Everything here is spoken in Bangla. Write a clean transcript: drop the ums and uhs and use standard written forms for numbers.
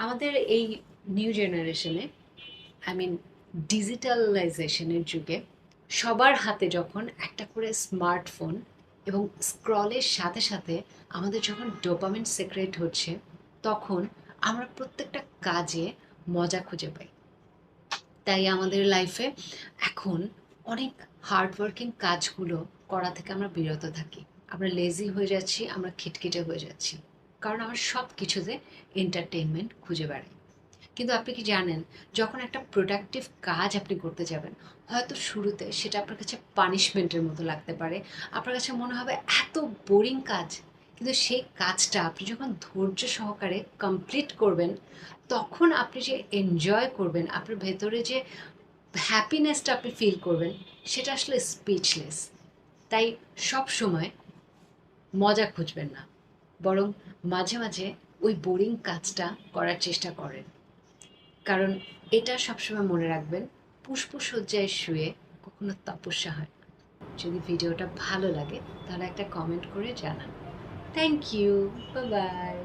আমাদের এই নিউ জেনারেশনে আই মিন ডিজিটালাইজেশনের যুগে সবার হাতে যখন একটা করে স্মার্টফোন এবং স্ক্রলের সাথে সাথে আমাদের যখন ডোপামিন সিক্রেট হচ্ছে, তখন আমরা প্রত্যেকটা কাজে মজা খুঁজে পাই। তাই আমাদের লাইফে এখন অনেক হার্ডওয়ার্কিং কাজগুলো করা থেকে আমরা বিরত থাকি। আমরা লেজি হয়ে যাচ্ছি, আমরা খিটখিটে হয়ে যাচ্ছি, কারণ আমরা সব কিছুতে এন্টারটেনমেন্ট খুঁজে বেড়াই। কিন্তু আপনি কি জানেন, যখন একটা প্রোডাক্টিভ কাজ আপনি করতে যাবেন, হয়তো শুরুতে সেটা আপনার কাছে পানিশমেন্টের মতো লাগতে পারে। আপনার কাছে মনে হবে এত বোরিং কাজ। কিন্তু সেই কাজটা আপনি যখন ধৈর্য সহকারে কমপ্লিট করবেন, তখন আপনি যে এনজয় করবেন, আপনার ভেতরে যে হ্যাপিনেসটা আপনি ফিল করবেন, সেটা আসলে স্পিচলেস। তাই সব সময় মজা খুঁজবেন না, বরং মাঝে মাঝে ওই বোরিং কাজটা করার চেষ্টা করেন। কারণ এটা সবসময় মনে রাখবেন, পুষ্পশয্যায় শুয়ে কখনো তপস্যা হয় না। যদি ভিডিওটা ভালো লাগে তাহলে একটা কমেন্ট করে জানান। Thank you. Bye by.